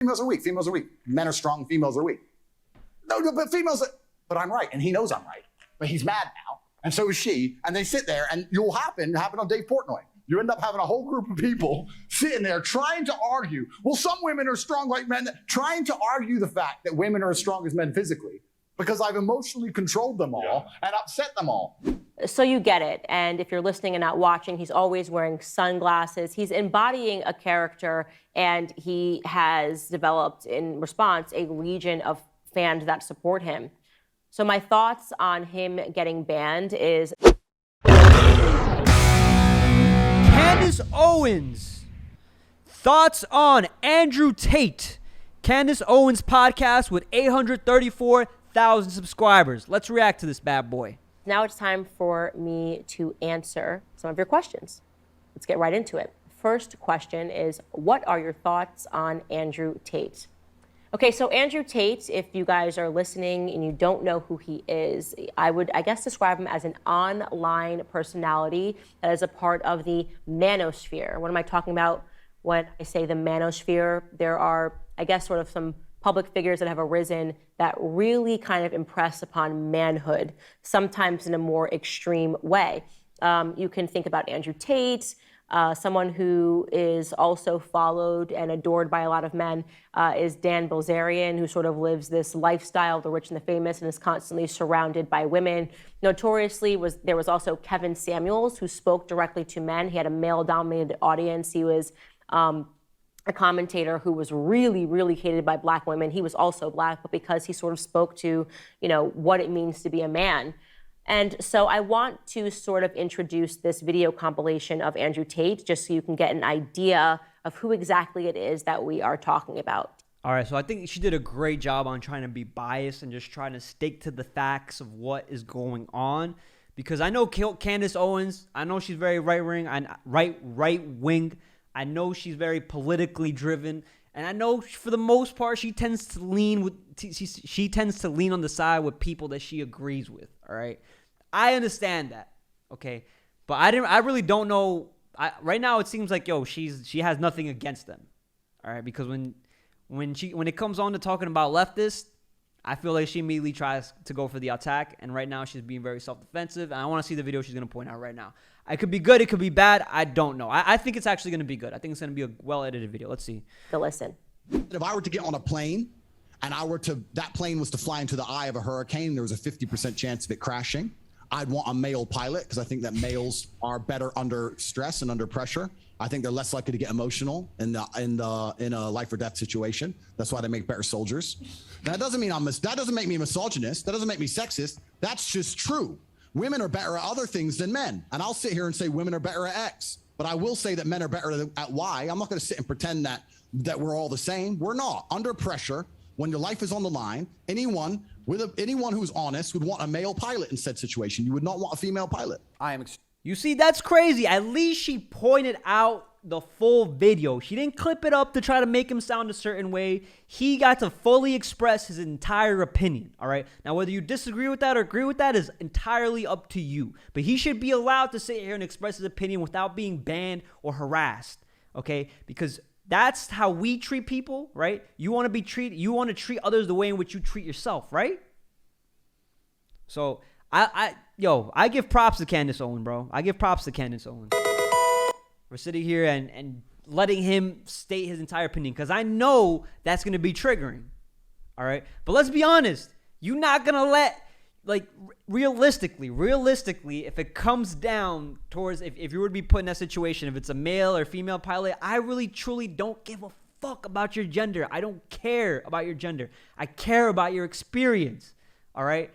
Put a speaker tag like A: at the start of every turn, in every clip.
A: Females are weak. Females are weak. Men are strong. Females are weak. No, but females are, but I'm right. And he knows I'm right. But he's mad now. And so is she. And they sit there and you'll happen on Dave Portnoy. You end up having a whole group of people sitting there trying to argue. Well, some women are strong like men, trying to argue the fact that women are as strong as men physically because I've emotionally controlled them all and upset them all.
B: So you get it. And if you're listening and not watching, he's always wearing sunglasses. He's embodying a character, and he has developed in response a legion of fans that support him. So my thoughts on him getting banned is
C: Candace Owens. Thoughts on Andrew Tate. Candace Owens podcast with 834,000 subscribers. Let's react to this bad boy.
B: now it's time for me to answer some of your questions. Let's get right into it. First question is, what are your thoughts on Andrew Tate? Okay, so Andrew Tate, if you guys are listening and you don't know who he is, I would, I guess, describe him as an online personality that is a part of the manosphere. What am I talking about when I say the manosphere? There are, I guess, sort of some public figures that have arisen that really kind of impress upon manhood, sometimes in a more extreme way. You can think about Andrew Tate. Someone who is also followed and adored by a lot of men is Dan Bilzerian, who sort of lives this lifestyle of the rich and the famous and is constantly surrounded by women. Notoriously, there was also Kevin Samuels, who spoke directly to men. He had a male-dominated audience. He was a commentator who was really, really hated by black women. He was also black, but because he sort of spoke to, you know, what it means to be a man. And so I want to sort of introduce this video compilation of Andrew Tate, just so you can get an idea of who exactly it is that we are talking about.
C: All right, so I think she did a great job on trying to be biased and just trying to stick to the facts of what is going on. Because I know Candace Owens, I know she's very right-wing. I know she's very politically driven. And I know for the most part, she tends to lean on the side with people that she agrees with. All right, I understand that. Okay, but I really don't know. Right now, it seems like she has nothing against them. All right, because when it comes on to talking about leftists, I feel like she immediately tries to go for the attack. And right now, she's being very self-defensive. And I want to see the video she's going to point out right now. It could be good. It could be bad. I don't know. I think it's actually going to be good. I think it's going to be a well-edited video. Let's see.
B: So listen.
A: If I were to get on a plane and that plane was to fly into the eye of a hurricane, there was a 50% chance of it crashing. I'd want a male pilot because I think that males are better under stress and under pressure. I think they're less likely to get emotional in a life or death situation. That's why they make better soldiers. Now, that doesn't make me misogynist. That doesn't make me sexist. That's just true. Women are better at other things than men. And I'll sit here and say women are better at X, but I will say that men are better at Y. I'm not going to sit and pretend that we're all the same. We're not. Under pressure, when your life is on the line, anyone who's honest would want a male pilot in said situation. You would not want a female pilot.
C: You see, that's crazy. At least she pointed out the full video. She didn't clip it up to try to make him sound a certain way. He got to fully express his entire opinion, all right? Now, whether you disagree with that or agree with that is entirely up to you. But he should be allowed to sit here and express his opinion without being banned or harassed, okay? Because that's how we treat people, right? You want to treat others the way in which you treat yourself, right? So, I give props to Candace Owens, bro. I give props to Candace Owens. We're sitting here and letting him state his entire opinion because I know that's going to be triggering, all right? But let's be honest. You're not going to let, realistically, if it comes down towards, if you were to be put in that situation, if it's a male or female pilot, I really, truly don't give a fuck about your gender. I don't care about your gender. I care about your experience, all right?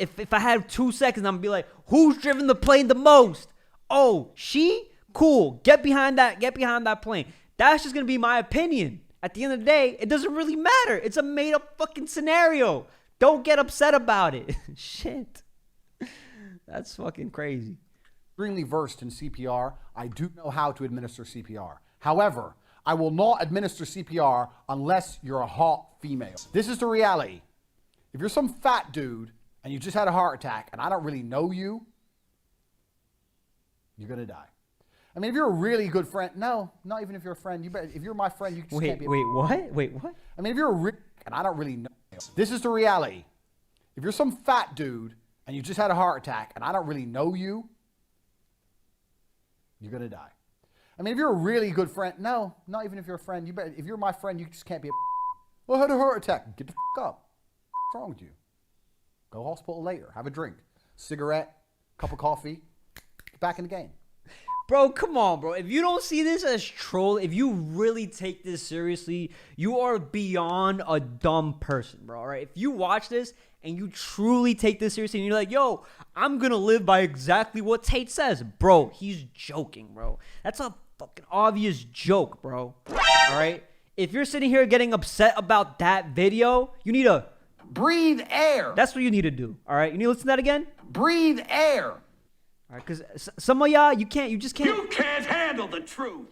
C: If I had 2 seconds, I'm going to be like, who's driven the plane the most? Oh, she? Cool. Get behind that plane. That's just going to be my opinion. At the end of the day, it doesn't really matter. It's a made-up fucking scenario. Don't get upset about it. Shit. That's fucking crazy.
D: Extremely versed in CPR. I do know how to administer CPR. However, I will not administer CPR unless you're a hot female. This is the reality. If you're some fat dude and you just had a heart attack and I don't really know you, you're going to die. I mean, if you're a really good friend, no, not even if you're a friend. You better, if you're my friend, you just can't be.
C: Wait, what? Wait, what?
D: I mean, if you're and I don't really know. This is the reality. If you're some fat dude and you just had a heart attack and I don't really know you, you're gonna die. I mean, if you're a really good friend, no, not even if you're a friend. You better, if you're my friend, you just can't be. Well, I had a heart attack. Get the up. What's wrong with you? Go hospital later. Have a drink, cigarette, cup of coffee. Get back in the game.
C: Bro, come on, bro. If you don't see this as troll, if you really take this seriously, you are beyond a dumb person, bro. All right? If you watch this and you truly take this seriously and you're like, yo, I'm going to live by exactly what Tate says. Bro, he's joking, bro. That's a fucking obvious joke, bro. All right? If you're sitting here getting upset about that video, you need to
D: breathe air.
C: That's what you need to do. All right? You need to listen to that again?
D: Breathe air.
C: All right, because some of y'all, you just can't.
E: You can't handle the truth.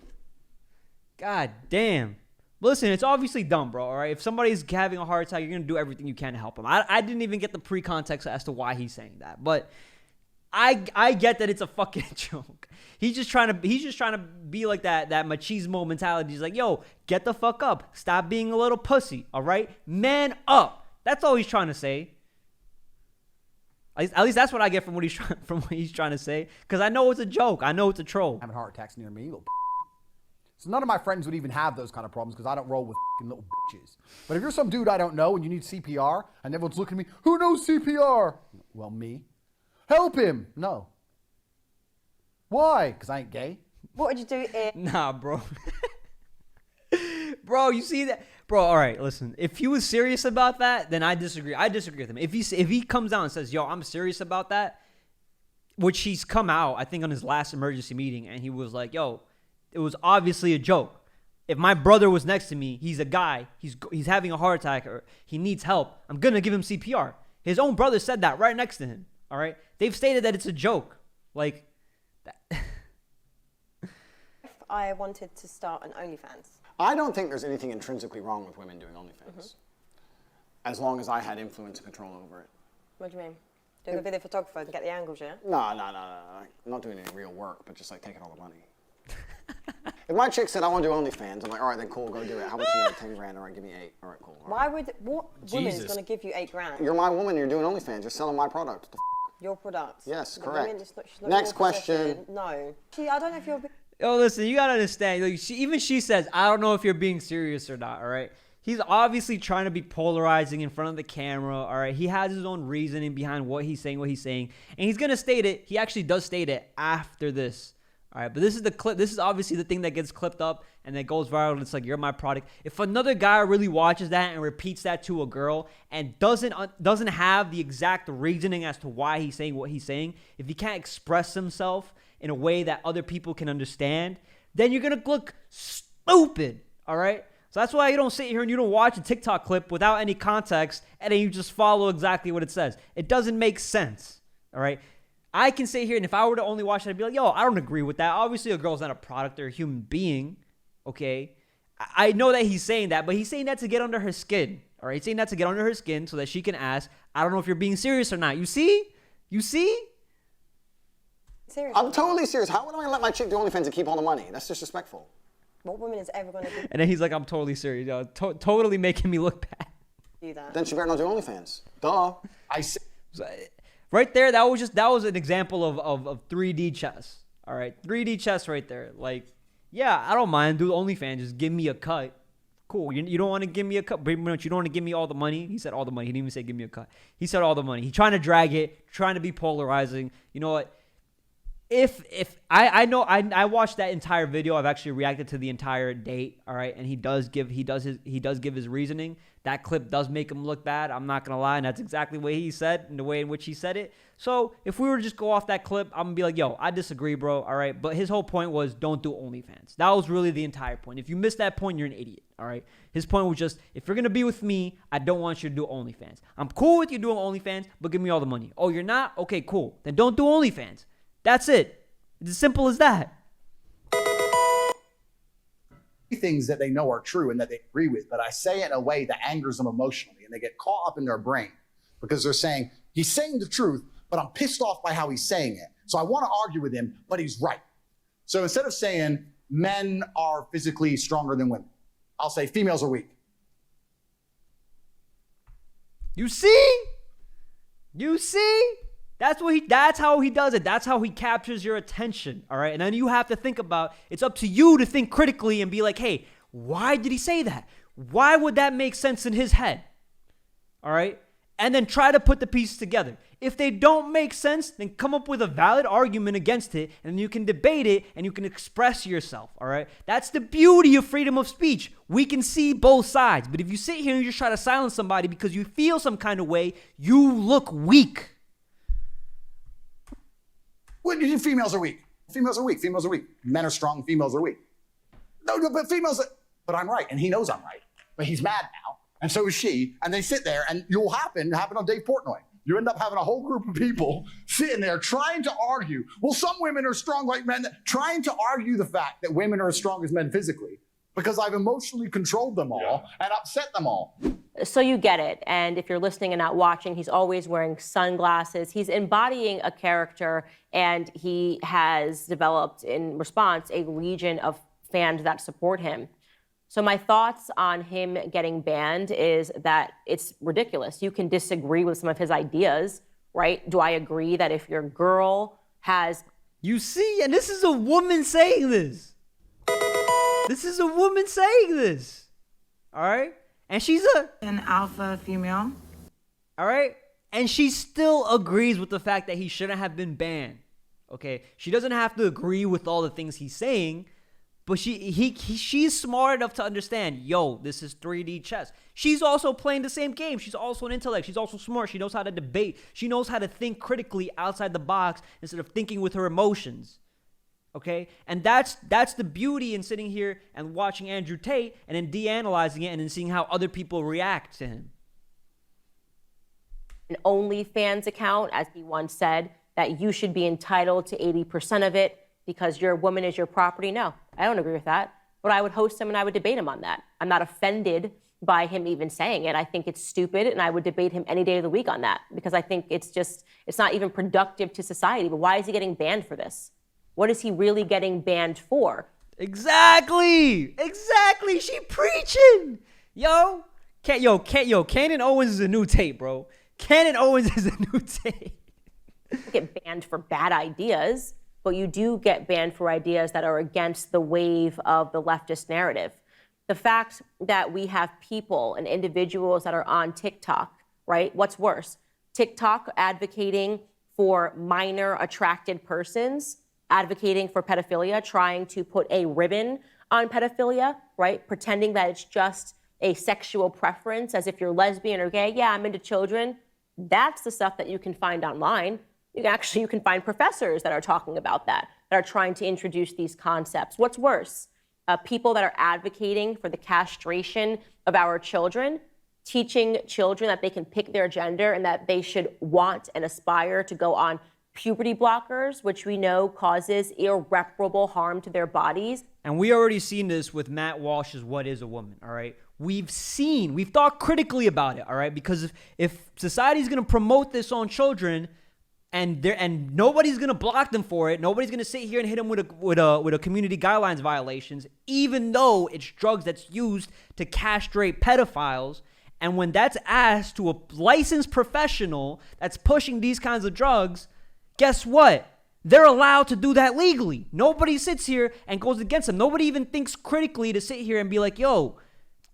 C: God damn. Listen, it's obviously dumb, bro, all right? If somebody's having a heart attack, you're going to do everything you can to help him. I didn't even get the pre-context as to why he's saying that, but I get that it's a fucking joke. He's just trying to be like that machismo mentality. He's like, yo, get the fuck up. Stop being a little pussy, all right? Man up. That's all he's trying to say. At least that's what I get from what he's trying to say. Because I know it's a joke. I know it's a troll.
D: Having heart attacks near me, little. So none of my friends would even have those kind of problems because I don't roll with little bitches. But if you're some dude I don't know and you need CPR and everyone's looking at me, who knows CPR? Well, me. Help him. No. Why? Because I ain't gay.
F: What would you do if...
C: Nah, bro. Bro, you see that? Bro, all right, listen. If he was serious about that, then I disagree. I disagree with him. If he comes out and says, yo, I'm serious about that, which he's come out, I think, on his last emergency meeting, and he was like, yo, it was obviously a joke. If my brother was next to me, he's a guy, he's having a heart attack, or he needs help, I'm going to give him CPR. His own brother said that right next to him, all right? They've stated that it's a joke. Like, that.
F: If I wanted to start an OnlyFans?
G: I don't think there's anything intrinsically wrong with women doing OnlyFans, as long as I had influence and control over it.
F: What do you mean? Doing a video photographer and get the angles, yeah?
G: No. I'm not doing any real work, but just like taking all the money. If my chick said, I want to do OnlyFans, I'm like, all right, then cool, go do it. How much you need? 10 grand, all right, give me 8. All right, cool. All right.
F: What woman is going to give you 8 grand?
G: You're my woman, you're doing OnlyFans, you're selling my product.
F: Your product?
G: Yes,
F: The
G: correct.
F: woman, it's not
G: Next
F: your
G: question.
F: possession. No. See, I don't know if you're...
C: Yo, listen, you gotta understand. Like, she says, I don't know if you're being serious or not, all right? He's obviously trying to be polarizing in front of the camera, all right? He has his own reasoning behind what he's saying. And he's gonna state it. He actually does state it after this, all right? But this is the clip. This is obviously the thing that gets clipped up and that goes viral. And it's like, you're my product. If another guy really watches that and repeats that to a girl and doesn't have the exact reasoning as to why he's saying what he's saying, if he can't express himself in a way that other people can understand, then you're going to look stupid, all right? So that's why you don't sit here and you don't watch a TikTok clip without any context and then you just follow exactly what it says. It doesn't make sense, all right? I can sit here and if I were to only watch it, I'd be like, yo, I don't agree with that. Obviously, a girl's not a product or a human being, okay? I know that he's saying that, but he's saying that to get under her skin, all right? He's saying that to get under her skin so that she can ask, I don't know if you're being serious or not. You see? You see?
F: Seriously?
G: I'm totally serious. How would I let my chick do OnlyFans and keep all the money? That's disrespectful.
F: What woman is ever going to
C: And then he's like, I'm totally serious. Yo, totally making me look bad.
F: do that?
G: Then she better not do OnlyFans. Duh.
C: So, right there, that was an example of 3D chess. All right, 3D chess right there. Like, yeah, I don't mind. Do OnlyFans. Just give me a cut. Cool. You don't want to give me a cut. Pretty much, you don't want to give me all the money. He said all the money. He didn't even say give me a cut. He said all the money. He's trying to drag it, trying to be polarizing. You know what? If I know I watched that entire video. I've actually reacted to the entire date. All right, and he does give his reasoning. That clip does make him look bad. I'm not gonna lie, and that's exactly what he said and the way in which he said it. So if we were to just go off that clip, I'm gonna be like, yo, I disagree, bro. All right, but his whole point was don't do OnlyFans. That was really the entire point. If you missed that point, you're an idiot. All right, his point was just if you're gonna be with me, I don't want you to do OnlyFans. I'm cool with you doing OnlyFans, but give me all the money. Oh, you're not? Okay, cool. Then don't do OnlyFans. That's it. It's as simple as that.
A: Things that they know are true and that they agree with, but I say it in a way that angers them emotionally and they get caught up in their brain because they're saying, he's saying the truth, but I'm pissed off by how he's saying it. So I want to argue with him, but he's right. So instead of saying men are physically stronger than women, I'll say females are weak.
C: You see? That's how he does it. That's how he captures your attention. All right. And then you have to think about, it's up to you to think critically and be like, hey, why did he say that? Why would that make sense in his head? All right. And then try to put the pieces together. If they don't make sense, then come up with a valid argument against it, and you can debate it and you can express yourself. All right. That's the beauty of freedom of speech. We can see both sides. But if you sit here and you just try to silence somebody because you feel some kind of way, you look weak.
A: What? Females are weak. Females are weak. Females are weak. Men are strong. Females are weak. No, but but I'm right, and he knows I'm right. But he's mad now, and so is she. And they sit there, and it happened on Dave Portnoy. You end up having a whole group of people sitting there trying to argue. Well, some women are strong like men, trying to argue the fact that women are as strong as men physically, because I've emotionally controlled them all and upset them all.
B: So you get it. And if you're listening and not watching, he's always wearing sunglasses. He's embodying a character, and he has developed in response a legion of fans that support him. So my thoughts on him getting banned is that it's ridiculous. You can disagree with some of his ideas, right? Do I agree that if your girl has...
C: You see, and this is a woman saying this. This is a woman saying this. All right? And she's
H: an alpha female.
C: All right? And she still agrees with the fact that he shouldn't have been banned. Okay? She doesn't have to agree with all the things he's saying, but she's smart enough to understand, yo, this is 3D chess. She's also playing the same game. She's also an intellect. She's also smart. She knows how to debate. She knows how to think critically outside the box instead of thinking with her emotions. Okay? And that's the beauty in sitting here and watching Andrew Tate and then de-analyzing it and then seeing how other people react to him.
B: An OnlyFans account, as he once said, that you should be entitled to 80% of it because your woman is your property. No, I don't agree with that. But I would host him and I would debate him on that. I'm not offended by him even saying it. I think it's stupid, and I would debate him any day of the week on that because I think it's not even productive to society. But why is he getting banned for this? What is he really getting banned for?
C: Exactly. She preaching. Cannon Owens is a new Tate, bro. Cannon Owens is a new Tate.
B: You get banned for bad ideas, but you do get banned for ideas that are against the wave of the leftist narrative. The fact that we have people and individuals that are on TikTok, right? What's worse? TikTok advocating for minor attracted persons, advocating for pedophilia, trying to put a ribbon on pedophilia, right? Pretending that it's just a sexual preference, as if you're lesbian or gay. Yeah, I'm into children. That's the stuff that you can find online. You can find professors that are talking about that are trying to introduce these concepts. What's worse? People that are advocating for the castration of our children, teaching children that they can pick their gender and that they should want and aspire to go on puberty blockers, which we know causes irreparable harm to their bodies.
C: And we already seen this with Matt Walsh's What is a Woman, all right? We've thought critically about it, all right? Because if society's going to promote this on children and nobody's going to block them for it, nobody's going to sit here and hit them with a community guidelines violations, even though it's drugs that's used to castrate pedophiles. And when that's asked to a licensed professional that's pushing these kinds of drugs, guess what? They're allowed to do that legally. Nobody sits here and goes against them. Nobody even thinks critically to sit here and be like, yo,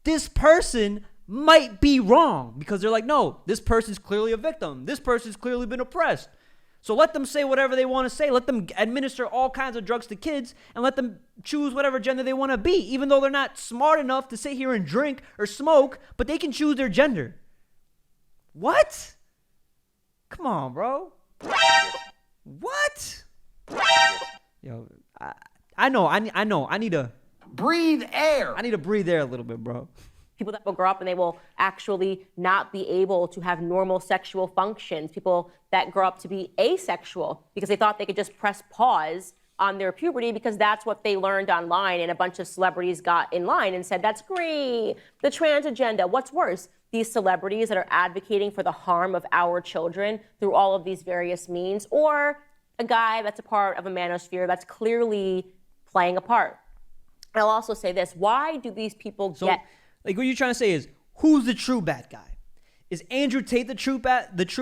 C: this person might be wrong, because they're like, no, this person's clearly a victim. This person's clearly been oppressed. So let them say whatever they want to say. Let them administer all kinds of drugs to kids and let them choose whatever gender they want to be, even though they're not smart enough to sit here and drink or smoke, but they can choose their gender. What? Come on, bro. What? Yo, I know. I need to
D: breathe air.
C: I need to breathe air a little bit, bro.
B: People that will grow up and they will actually not be able to have normal sexual functions. People that grow up to be asexual because they thought they could just press pause on their puberty because that's what they learned online, and a bunch of celebrities got in line and said, that's great, the trans agenda. What's worse? These celebrities that are advocating for the harm of our children through all of these various means, or a guy that's a part of a manosphere that's clearly playing a part. And I'll also say this, why do these people
C: So,
B: get...
C: like, what you're trying to say is, who's the true bad guy? Is Andrew Tate the true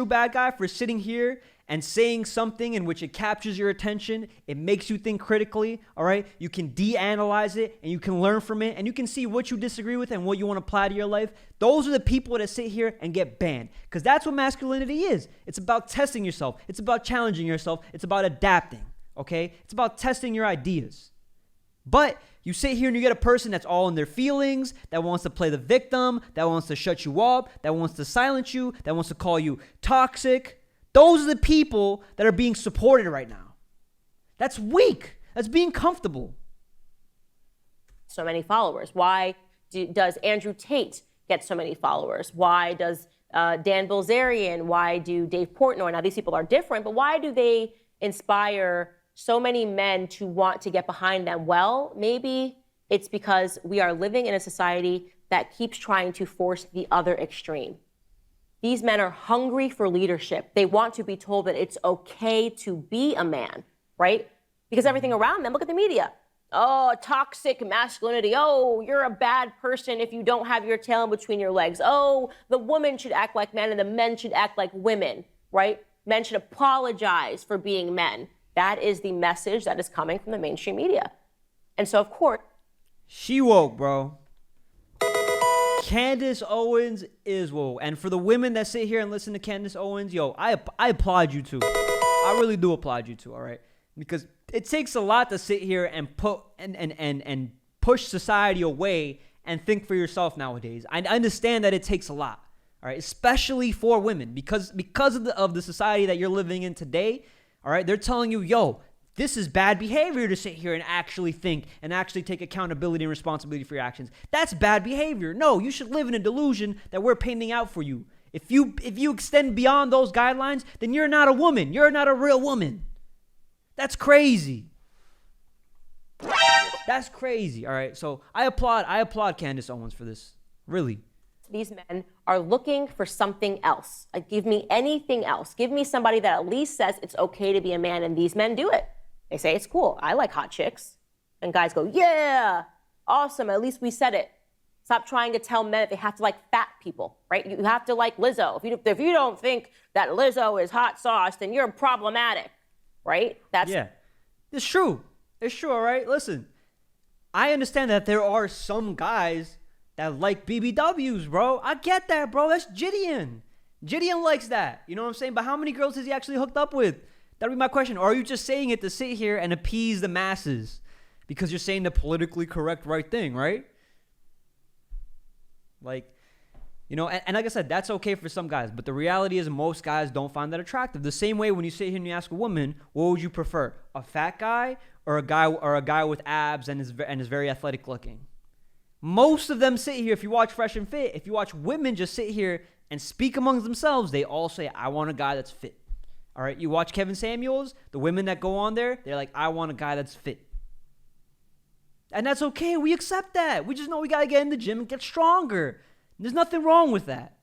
C: bad guy for sitting here and saying something in which it captures your attention, it makes you think critically, all right? You can de-analyze it, and you can learn from it, and you can see what you disagree with and what you want to apply to your life. Those are the people that sit here and get banned, because that's what masculinity is. It's about testing yourself. It's about challenging yourself. It's about adapting, okay? It's about testing your ideas. But you sit here and you get a person that's all in their feelings, that wants to play the victim, that wants to shut you up, that wants to silence you, that wants to call you toxic. Those are the people that are being supported right now. That's weak. That's being comfortable.
B: So many followers? Why does Andrew Tate get so many followers? Why does Dan Bilzerian? Why do Dave Portnoy? Now, these people are different, but why do they inspire so many men to want to get behind them? Well, maybe it's because we are living in a society that keeps trying to force the other extreme. These men are hungry for leadership. They want to be told that it's okay to be a man, right? Because everything around them, look at the media. Oh, toxic masculinity. Oh, you're a bad person if you don't have your tail in between your legs. Oh, the woman should act like men and the men should act like women, right? Men should apologize for being men. That is the message that is coming from the mainstream media. And so, of course...
C: She woke, bro. Candace Owens is woke. And for the women that sit here and listen to Candace Owens, yo, I applaud you too. I really do applaud you too, all right? Because it takes a lot to sit here and put and push society away and think for yourself nowadays. I understand that it takes a lot, all right? Especially for women, because of the society that you're living in today. All right, they're telling you, yo, this is bad behavior to sit here and actually think and actually take accountability and responsibility for your actions. That's bad behavior. No, you should live in a delusion that we're painting out for you. If you extend beyond those guidelines, then you're not a woman. You're not a real woman. That's crazy. That's crazy. All right, so I applaud Candace Owens for this. Really.
B: These men are looking for something else. Like, give me anything else. Give me somebody that at least says it's okay to be a man, and these men do it. They say it's cool. I like hot chicks. And guys go, yeah, awesome. At least we said it. Stop trying to tell men that they have to like fat people, right? You have to like Lizzo. If you don't think that Lizzo is hot sauce, then you're problematic, right?
C: Yeah, it's true. It's true, all right? Listen, I understand that there are some guys that like BBWs, bro. I get that, bro. That's Gideon. Gideon likes that. You know what I'm saying? But how many girls has he actually hooked up with? That'd be my question. Or are you just saying it to sit here and appease the masses? Because you're saying the politically correct right thing, right? Like, you know, and like I said, that's okay for some guys. But the reality is most guys don't find that attractive. The same way when you sit here and you ask a woman, what would you prefer? A fat guy or a guy with abs and is very athletic looking? Most of them sit here, if you watch Fresh and Fit, if you watch women just sit here and speak amongst themselves, they all say, I want a guy that's fit. All right, you watch Kevin Samuels, the women that go on there, they're like, I want a guy that's fit. And that's okay. We accept that. We just know we got to get in the gym and get stronger. There's nothing wrong with that.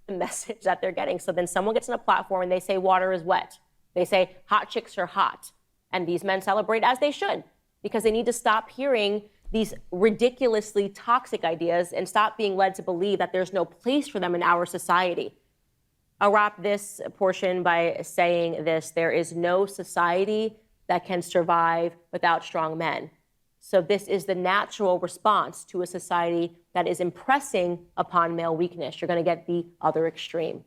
B: The message that they're getting. So then someone gets on a platform and they say water is wet. They say hot chicks are hot. And these men celebrate as they should, because they need to stop hearing these ridiculously toxic ideas and stop being led to believe that there's no place for them in our society. I'll wrap this portion by saying this: there is no society that can survive without strong men. So this is the natural response to a society that is impressing upon male weakness. You're going to get the other extreme.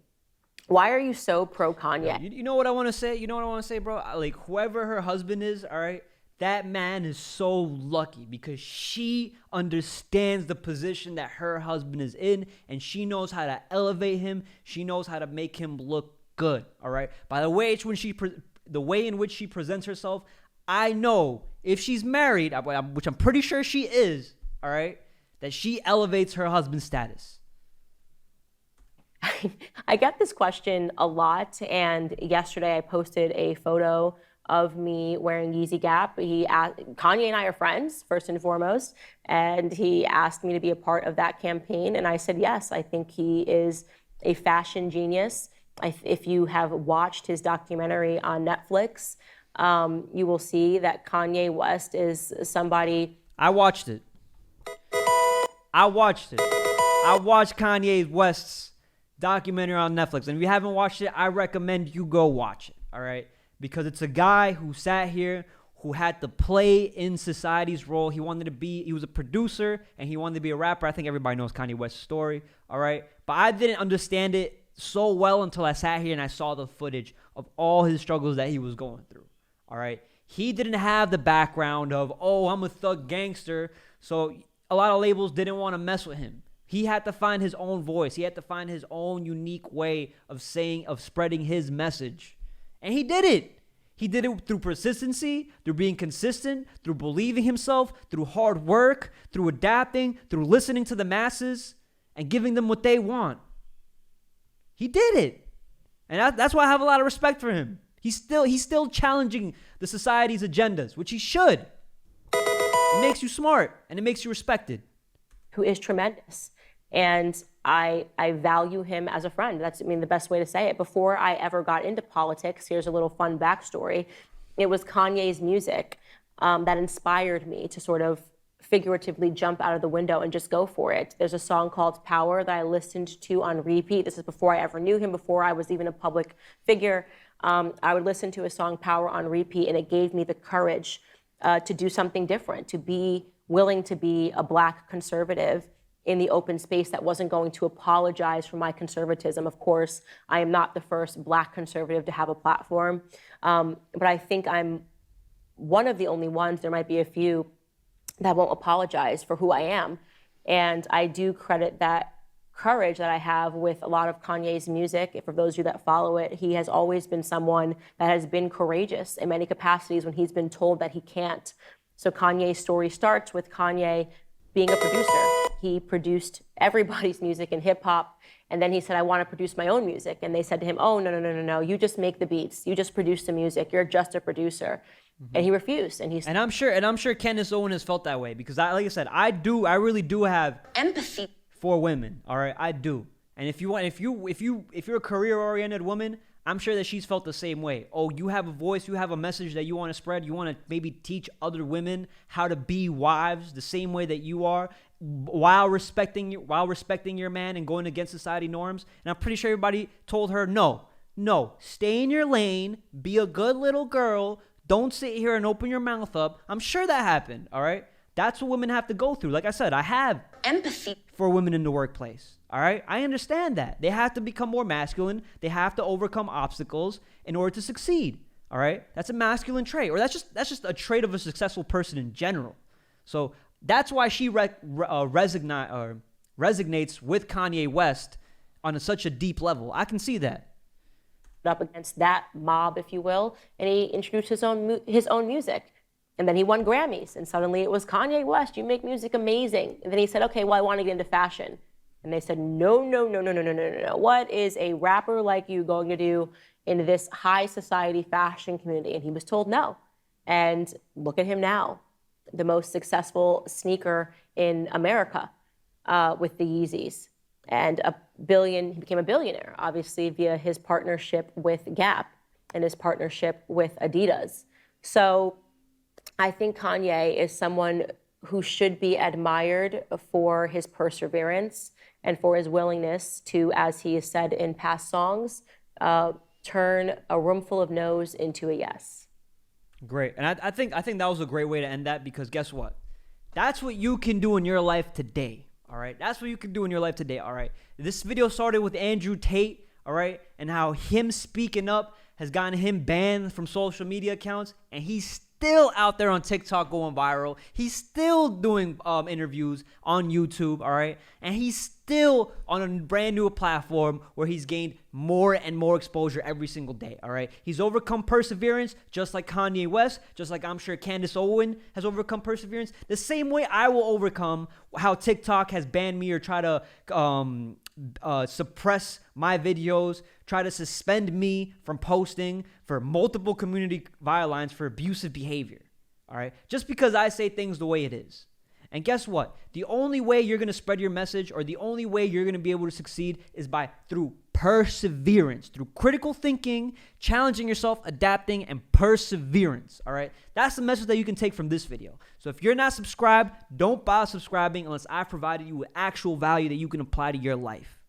B: Why are you so pro Kanye?
C: You know what I want to say? You know what I want to say, bro? Like, whoever her husband is, all right, that man is so lucky because she understands the position that her husband is in, and she knows how to elevate him. She knows how to make him look good, all right? By the way, the way in which she presents herself, I know if she's married, which I'm pretty sure she is, all right, that she elevates her husband's status.
B: I get this question a lot, and yesterday I posted a photo of me wearing Yeezy Gap. Kanye and I are friends, first and foremost, and he asked me to be a part of that campaign, and I said yes. I think he is a fashion genius. If you have watched his documentary on Netflix, you will see that Kanye West is somebody.
C: I watched it. I watched Kanye West's documentary on Netflix. And if you haven't watched it, I recommend you go watch it, all right? Because it's a guy who sat here, who had to play in society's role. He was a producer, and he wanted to be a rapper. I think everybody knows Kanye West's story, all right? But I didn't understand it so well until I sat here and I saw the footage of all his struggles that he was going through, all right? He didn't have the background of, oh, I'm a thug gangster, so a lot of labels didn't want to mess with him. He had to find his own voice. He had to find his own unique way of spreading his message. And he did it. He did it through persistency, through being consistent, through believing himself, through hard work, through adapting, through listening to the masses and giving them what they want. He did it. And that's why I have a lot of respect for him. He's still challenging the society's agendas, which he should. It makes you smart and it makes you respected.
B: Who is tremendous. And I value him as a friend. That's, the best way to say it. Before I ever got into politics, here's a little fun backstory. It was Kanye's music that inspired me to sort of figuratively jump out of the window and just go for it. There's a song called Power that I listened to on repeat. This is before I ever knew him, before I was even a public figure. I would listen to a song, Power, on repeat, and it gave me the courage to do something different, to be willing to be a Black conservative in the open space that wasn't going to apologize for my conservatism. Of course, I am not the first Black conservative to have a platform, but I think I'm one of the only ones, there might be a few, that won't apologize for who I am. And I do credit that courage that I have with a lot of Kanye's music. For those of you that follow it, he has always been someone that has been courageous in many capacities when he's been told that he can't. So Kanye's story starts with Kanye being a producer. He produced everybody's music in hip hop. And then he said, I want to produce my own music. And they said to him, oh, no. You just make the beats. You just produce the music. You're just a producer. Mm-hmm. And he refused. And I'm
C: sure Candace Owens has felt that way because like I said, I really do have
F: empathy
C: for women. All right. I do. And if you're a career-oriented woman, I'm sure that she's felt the same way. Oh, you have a voice, you have a message that you want to spread. You want to maybe teach other women how to be wives the same way that you are, while respecting your man and going against society norms. And I'm pretty sure everybody told her, no, stay in your lane, be a good little girl, don't sit here and open your mouth up. I'm sure that happened. All right, that's what women have to go through. Like I said, I have
F: empathy
C: for women in the workplace. All right, I understand that. They have to become more masculine. They have to overcome obstacles in order to succeed. All right, that's a masculine trait, or that's just a trait of a successful person in general. So that's why she resonates with Kanye West on such a deep level. I can see that.
B: Up against that mob, if you will, and he introduced his own music. And then he won Grammys, and suddenly it was Kanye West, you make music amazing. And then he said, okay, well, I want to get into fashion. And they said, no. What is a rapper like you going to do in this high society fashion community? And he was told no. And look at him now, the most successful sneaker in America with the Yeezys. And he became a billionaire, obviously, via his partnership with Gap and his partnership with Adidas. So I think Kanye is someone who should be admired for his perseverance and for his willingness to, as he has said in past songs, turn a room full of no's into a yes.
C: Great. And I think that was a great way to end that because guess what? That's what you can do in your life today. All right. That's what you can do in your life today. All right. This video started with Andrew Tate. All right. And how him speaking up has gotten him banned from social media accounts. And he's still out there on TikTok going viral. He's still doing interviews on YouTube, all right? And he's still on a brand new platform where he's gained more and more exposure every single day, all right? He's overcome perseverance just like Kanye West, just like I'm sure Candace Owens has overcome perseverance. The same way I will overcome how TikTok has banned me or try to suppress my videos, try to suspend me from posting for multiple community violence for abusive behavior, all right? Just because I say things the way it is. And guess what? The only way you're going to spread your message or the only way you're going to be able to succeed is through perseverance through critical thinking, challenging yourself, adapting, and perseverance. All right. That's the message that you can take from this video. So if you're not subscribed, don't bother subscribing unless I've provided you with actual value that you can apply to your life.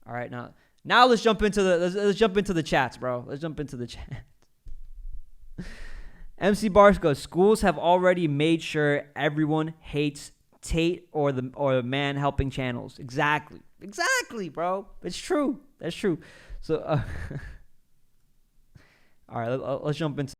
C: All right. Now let's jump into the chats, bro. Let's jump into the chat. MC Bars goes, schools have already made sure everyone hates Tate or the man helping channels. Exactly, bro. It's true. That's true. So, all right, let's jump into